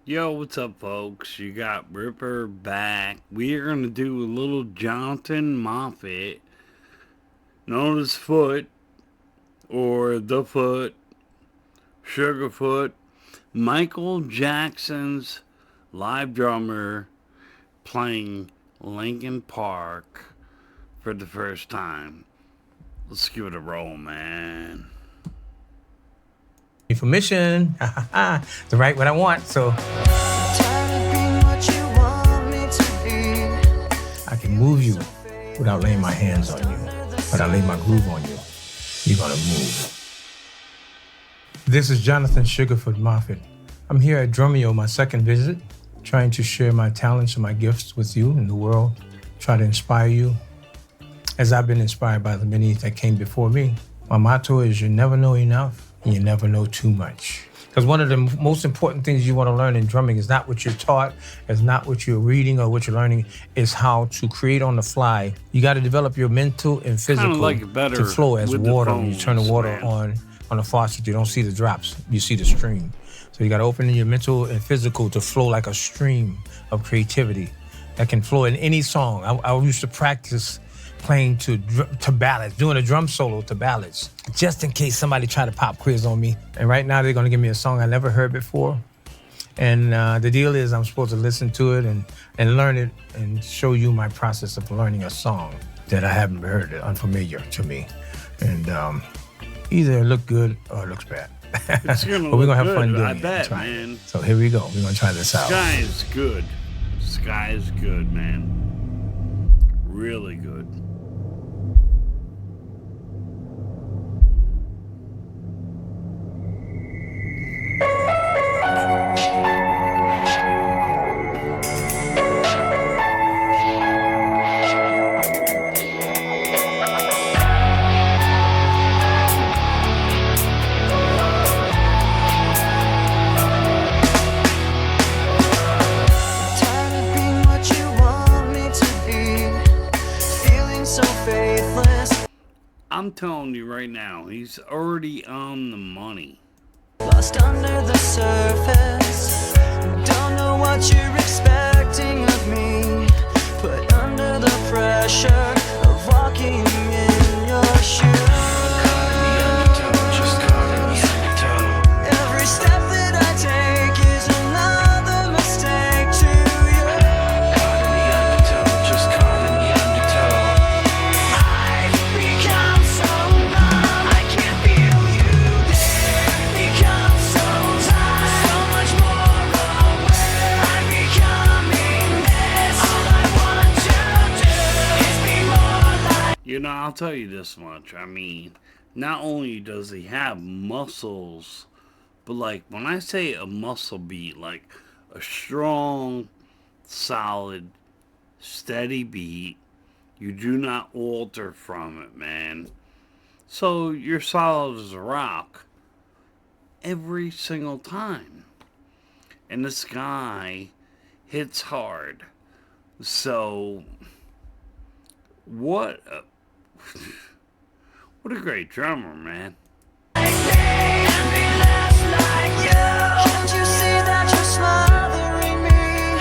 Yo, what's up, folks? You got Ripper back. We are going to do a little Jonathan Moffat, known as Foot, or The Foot, Sugarfoot, Michael Jackson's live drummer playing Linkin Park for the first time. Let's give it a roll, man. Permission to write what I want, so I can move you without laying my hands on you. But I lay my groove on you, you're gonna move. This is Jonathan Sugarfoot Moffat. I'm here at Drumeo, my second visit, trying to share my talents and my gifts with you in the world, try to inspire you, as I've been inspired by the many that came before me. My motto is you never know enough, and you never know too much. Because one of the most important things you want to learn in drumming is not what you're taught, is not what you're reading or what you're learning, is how to create on the fly. You got to develop your mental and physical to flow as water. When you turn the water on a faucet, you don't see the drops, you see the stream. So you got to open your mental and physical to flow like a stream of creativity that can flow in any song. I used to practice playing to ballads, doing a drum solo to ballads, just in case somebody tried to pop quiz on me. And right now they're gonna give me a song I never heard before. And the deal is I'm supposed to listen to it and learn it and show you my process of learning a song that I haven't heard, unfamiliar to me. And either it look good or it looks bad. It's gonna but we're gonna have good, fun doing I it. bet, man. So here we go, we're gonna try this out. Sky is good. Sky is good, man. Really good. I'm telling you right now, he's already on the money. Lost under the surface, don't know what you're expecting of me. Put under the pressure of walking in your shoes. Every step that I take is another mistake to you. Just caught in the undertow. I've become so numb, I can't feel you there. Become so tired, so much more aware. I'm becoming this. All I want to do is be more like. You know, I'll tell you this much. I mean, not only does he have muscles, but like when I say a muscle beat, like a strong, solid, steady beat, you do not alter from it, man. So you're solid as a rock every single time. And this guy hits hard. So what a what a great drummer, man. Can't you see that you're smothering me?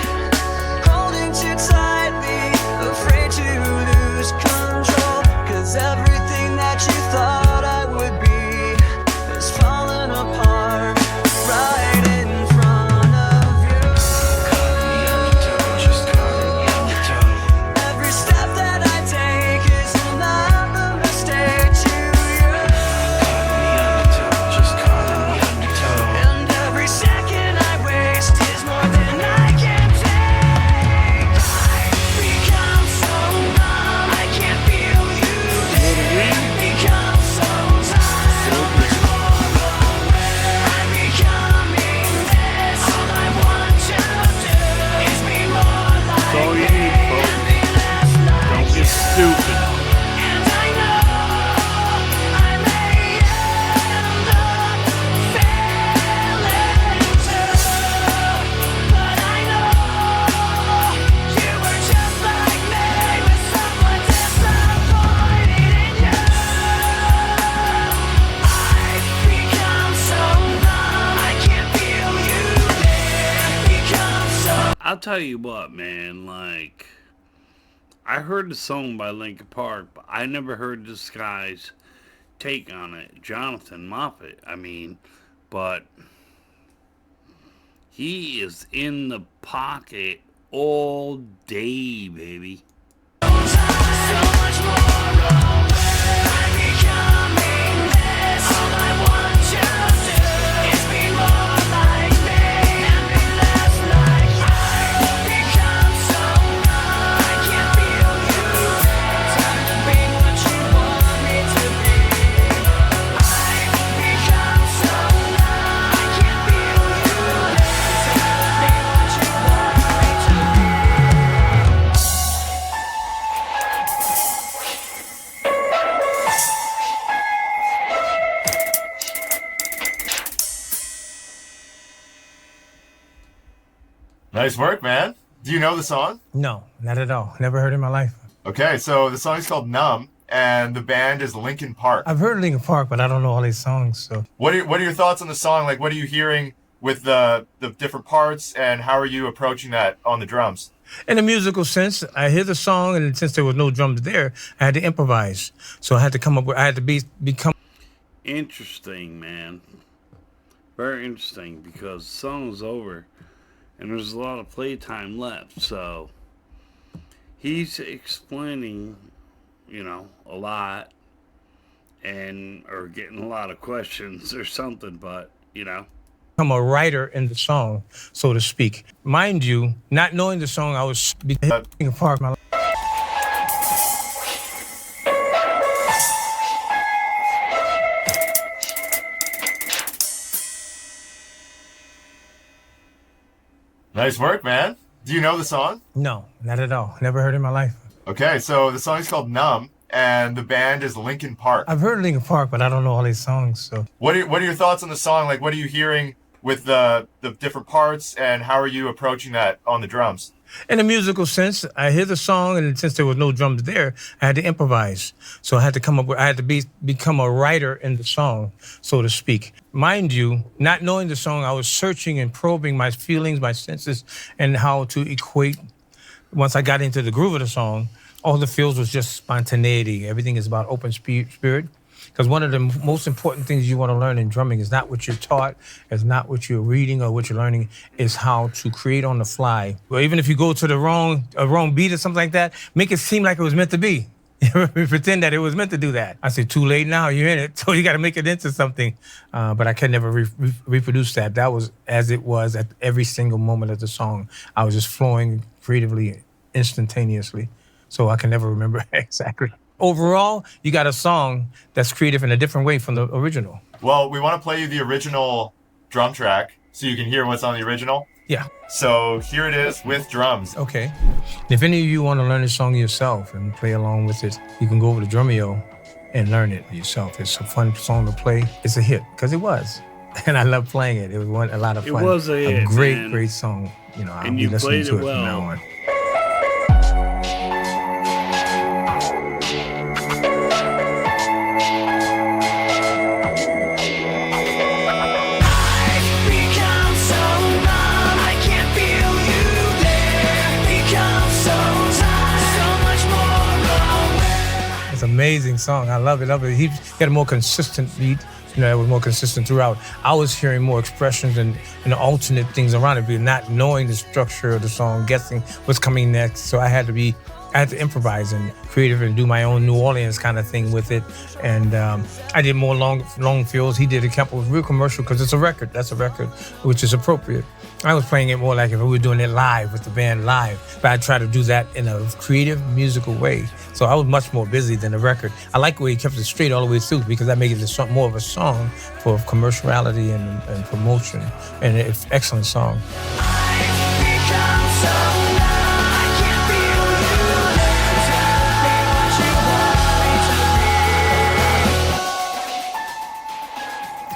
Holding too tightly, afraid to lose control. 'Cause everything that you thought I would be is falling apart right in front of you. Every step that I take is another mistake to you. I'll tell you what, man. Like, I heard the song by Linkin Park, but I never heard this guy's take on it, Jonathan Moffat. I mean, but he is in the pocket all day, baby. Nice work, man. Do you know the song? No, not at all. Never heard it in my life. Okay, so the song is called Numb, and the band is Linkin Park. I've heard Linkin Park, but I don't know all these songs. So, What are your thoughts on the song? Like, what are you hearing with the different parts, and how are you approaching that on the drums? in a musical sense, I hear the song, and since there was no drums there, I had to improvise. So I had to come up with. I had to become. Interesting, man. Very interesting, because the song's over and there's a lot of playtime left. So he's explaining, a lot and or getting a lot of questions or something, but Become a writer in the song, so to speak. Mind you, not knowing the song, I was Linkin Park. My Nice work, man. Do you know the song? No, not at all. Never heard it in my life. Okay, so the song is called Numb, and the band is Linkin Park. I've heard Linkin Park, but I don't know all these songs. So What are your thoughts on the song? Like, what are you hearing with the different parts, and how are you approaching that on the drums? in a musical sense, I hear the song, and since there was no drums there, I had to improvise. So I had to come up with. I had to become a writer in the song, so to speak. Mind you, not knowing the song, I was searching and probing my feelings, my senses, and how to equate. Once I got into the groove of the song, all the feels was just spontaneity. Everything is about open spirit. Because one of the most important things you want to learn in drumming is not what you're taught, is not what you're reading or what you're learning, is how to create on the fly. Well, even if you go to the wrong beat or something like that, make it seem like it was meant to be. Pretend that it was meant to do that. I said, too late now, you're in it, so you got to make it into something. But I could never reproduce that. That was as it was at every single moment of the song. I was just flowing creatively, instantaneously. So I can never remember exactly. Overall, you got a song that's creative in a different way from the original. Well, we want to play you the original drum track so you can hear what's on the original. Yeah. So here it is with drums. Okay. If any of you want to learn this song yourself and play along with it, you can go over to Drumeo and learn it yourself. It's a fun song to play. It's a hit, because it was. And I love playing it. It was a lot of fun. It was a hit, great, man. great song. I'll And be you listening played to it it from now well. on. It's an amazing song. I love it. He got a more consistent beat. It was more consistent throughout. I was hearing more expressions and alternate things around it, but not knowing the structure of the song, guessing what's coming next. So I had to improvise and creative and do my own New Orleans kind of thing with it. And I did more long fills. He did a couple of real commercial, because it's a record. That's a record, which is appropriate. I was playing it more like if we were doing it live with the band live, but I tried to do that in a creative, musical way. So I was much more busy than the record. I like the way he kept it straight all the way through, because that makes it more of a song for commerciality and promotion. And it's an excellent song.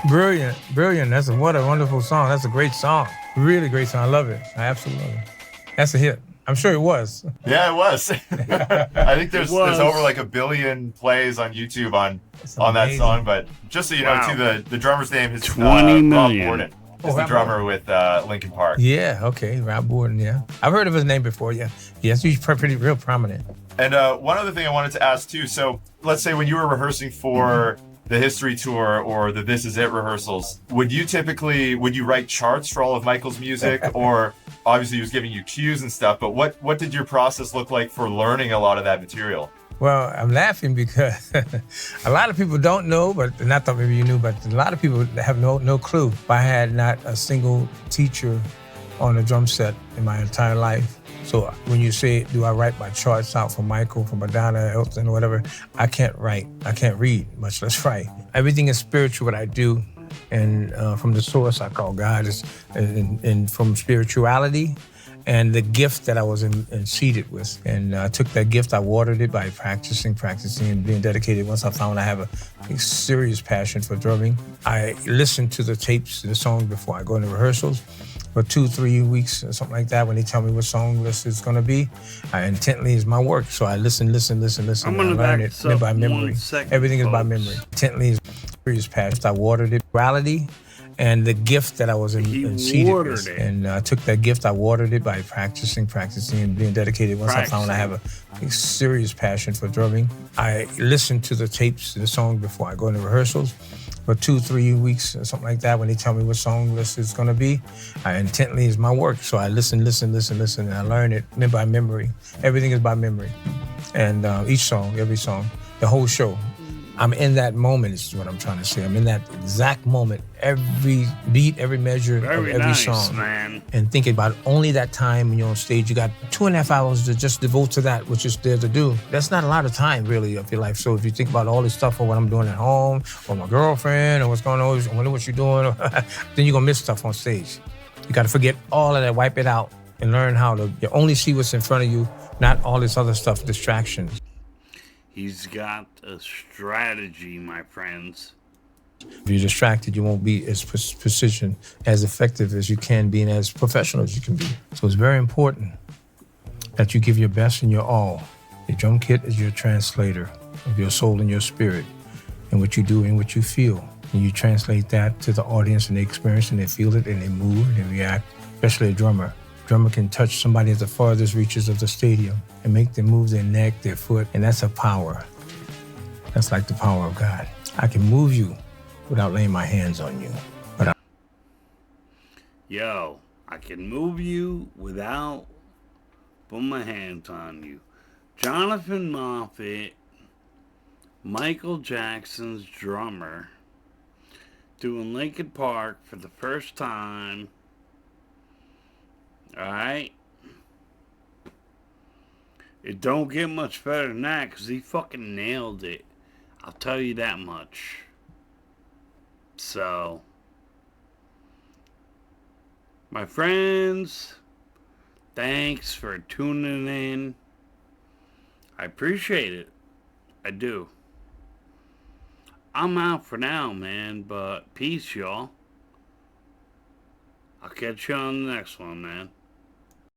Brilliant. What a wonderful song. That's a great song. Really great song. I love it. I absolutely love it. That's a hit. I'm sure it was. Yeah, it was. I think there's over like 1 billion plays on YouTube on that song. But just so you know, Wow. too, the drummer's name is 20 Rob million. Gordon. is the drummer with Linkin Park. Yeah, okay, Rob Borden, yeah. I've heard of his name before, yeah. Yes, he's pretty real prominent. And one other thing I wanted to ask too. So let's say when you were rehearsing for the History Tour or the This Is It rehearsals, would you write charts for all of Michael's music, or obviously he was giving you cues and stuff, but what did your process look like for learning a lot of that material? Well, I'm laughing because a lot of people don't know, but not that maybe you knew, but a lot of people have no clue. I had not a single teacher on a drum set in my entire life. So when you say, do I write my charts out for Michael, for Madonna, Elton, or whatever, I can't write. I can't read, much less write. Everything is spiritual, what I do. And from the source I call God, and from spirituality, and the gift that I was seeded with. And I took that gift, I watered it by practicing, and being dedicated. Once I found I have a serious passion for drumming, I listened to the tapes, the songs before I go into rehearsals for 2-3 weeks or something like that. When they tell me what song list is gonna be, I intently is my work. So I listen, I'm gonna and I learn it by memory. Everything is by memory. Intently is serious passion. I watered it, reality. And the gift that I was seeded with. And I took that gift, I watered it by practicing, and being dedicated. Once I found I have a serious passion for drumming, I listened to the tapes, the songs before I go into rehearsals for 2-3 weeks or something like that. When they tell me what song list is gonna be, I intently is my work. So I listen, and I learn it by memory. Everything is by memory. And each song, every song, the whole show. I'm in that moment is what I'm trying to say. I'm in that exact moment, every beat, every measure of every song. Man. And thinking about only that time when you're on stage. You got 2.5 hours to just devote to that, which is there to do. That's not a lot of time, really, of your life. So if you think about all this stuff or what I'm doing at home, or my girlfriend, or what's going on, I wonder what you're doing, then you're going to miss stuff on stage. You got to forget all of that, wipe it out, and learn how to you only see what's in front of you, not all this other stuff, distractions. He's got a strategy, my friends. If you're distracted, you won't be as precision, as effective as you can be, and as professional as you can be. So it's very important that you give your best and your all. Your drum kit is your translator of your soul and your spirit, and what you do and what you feel. And you translate that to the audience, and they experience and they feel it, and they move and they react, especially a drummer. Drummer can touch somebody at the farthest reaches of the stadium and make them move their neck, their foot, and that's a power. That's like the power of God. I can move you without laying my hands on you. Yo, I can move you without putting my hands on you. Jonathan Moffett, Michael Jackson's drummer, doing Linkin Park for the first time. Alright? It don't get much better than that, because he fucking nailed it. I'll tell you that much. So, my friends, thanks for tuning in. I appreciate it. I do. I'm out for now, man, but peace, y'all. I'll catch you on the next one, man.